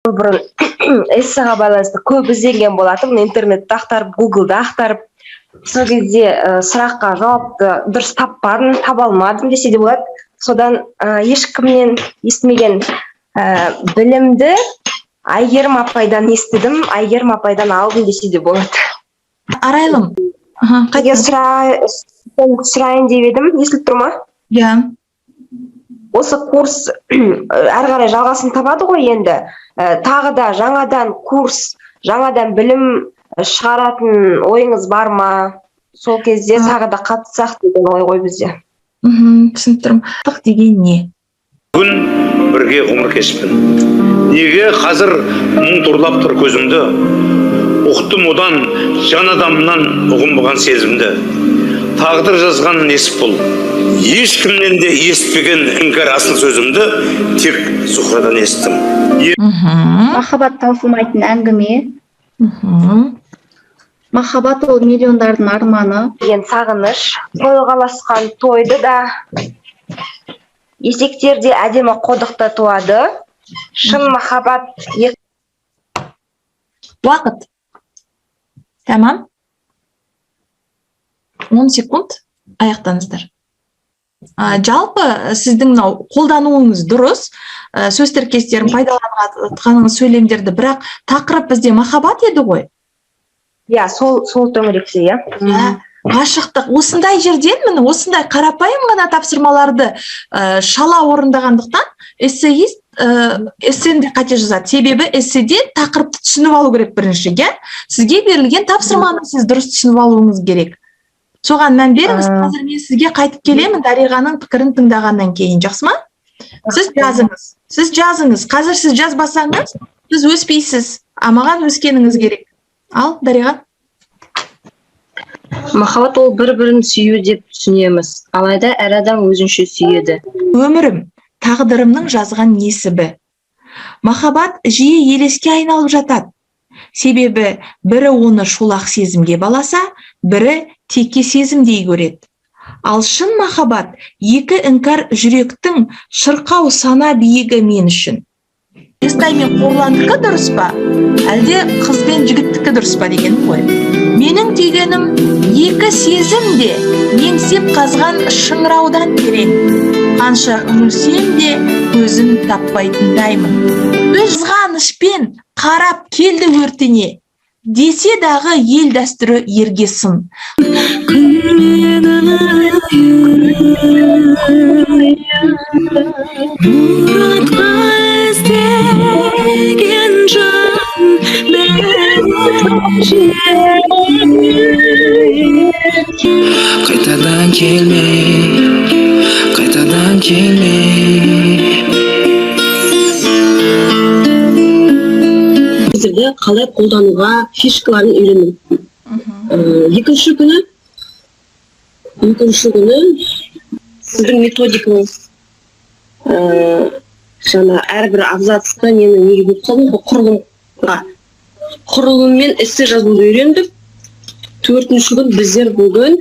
бұрын эссеға байланысты көп ізденген болатын, интернетті ақтарып, гуглда ақтарып, сол кезде сұраққа жауапты дұрыс таппадым, таба алмадым десе де болады. Содан ешкімнен естімеген білімді Айгерім апайдан естідім, Айгерім апайдан алдым десе де болады. Арайлым, сұрайын деп едім, естіліп тұр ма? Иә. Осы курс әрі қарай жалғасын табады ғой енді. Тағы да жаңадан курс, жаңадан білім шығаратын ойыңыз бар ма? Сол кезде тағы да қатысақ деген ой ғой бізде. Түсініп тұрмын. Деген не? Күн бірге ғұмыр кеспін. Неге қазір мұң тұрлап тұр көзімді? Ұқтым одан жан адамнан ұғынбаған сезімді. Тағдыр жазған несіп бұл. Ешкімнен де естпеген іңкәр асыл сөзімді тек Зухрадан естім. Махаббат таусылмайтын әңгіме. Махаббат ол миллиондардың арманы. Деген сағыныш, тойғаласқан тойды да, есектерде әдемі қодықта туады. Шын махаббат. Уақыт. Тамам. 10 секунд аяқтаңыздар. Жалпы сіздің қолдануыңыз дұрыс, сөз тіркестерін пайдаланғаныңыз сөйлемдерді, бірақ тақырып бізде махаббат еді ғой. Иә, сол төңіректе, иә. Ғашықтық. Осындай жерден, міне осындай қарапайым ғана тапсырмаларды шала орындағандықтан эссеист эссені қате жазады. Себебі эсседе тақырыпты түсініп алу керек бірінші, иә? Сізге берілген тапсырманы сіз дұрыс түсініп алуыңыз керек. Соған мән беріңіз. Қазір мен сізге қайтып келемін Дариғаның пікірін тыңдағаннан кейін, жақсы ма? Сіз жазыңыз. Қазір сіз жазбасаңыз, сіз өспейсіз. Маған өскеніңіз керек. Ал, Дариға? Махаббат ол бір-бірін сүю деп түсінеміз. Алайда әр адам өзінше сүйеді. Өмірім, тағдырымның жазған несібі. Махаббат жиі елеске айналып жатады. Себебі бірі оны шолақ сезімге баласа, бірі теке сезімдей көреді. Ал шын махаббат екі іңкәр жүректің шырқау сана биігі мен үшін. Естай мен Қорландікі дұрыс па? Әлде қыз бен жігіттікі дұрыс па деген ғой. Менің түйгенім екі сезім де еңсеп қазған шыңыраудан терең. Қанша үңілсем де көзім таппайтындаймын. Қызғанышпен қарап келді өртіне. Десе дағы ел дәстүрі ерге сын. Қайтадан келмей қалай қолдануға фишкаларын үйреніп. Екінші күні сіздің методикаңыз жаңа әрбір абзацта неге болып қалды? Құрылыммен эссе жазуды үйрендік. Төртінші күн біздер бүгін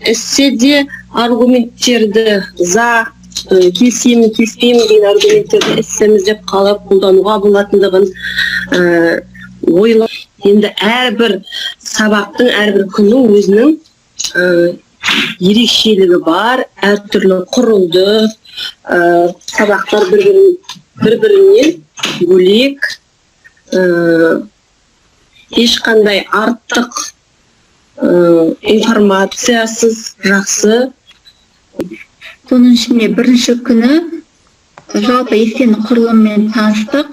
эсседе аргументтерді келісемін деген аргументтерді эссемізде қалай қолдануға болатындығын ойлап, енді әрбір сабақтың, әрбір күннің өзінің ерекшелігі бар, әртүрлі құрылды, сабақтар бір-бірінен бөлек, ешқандай артық информациясыз жақсы. Соның ішінде бірінші күні жалпы эссенің құрылымымен таныстық.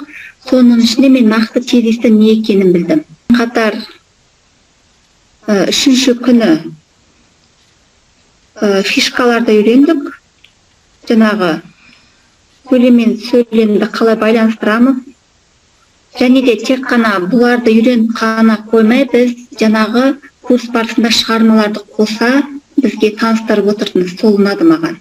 Соның ішінде мен нақты тезистің не екенін білдім. Қатар үшінші күні фишкаларды үйрендік. Жаңағы сөйлем мен сөйлемді қалай байланыстырамыз. Және де тек қана бұларды үйреніп қана қоймай, біз жаңағы курс барысында шығармаларды қоса бізге таныстырып отырдыңыз. Сол ұнады маған.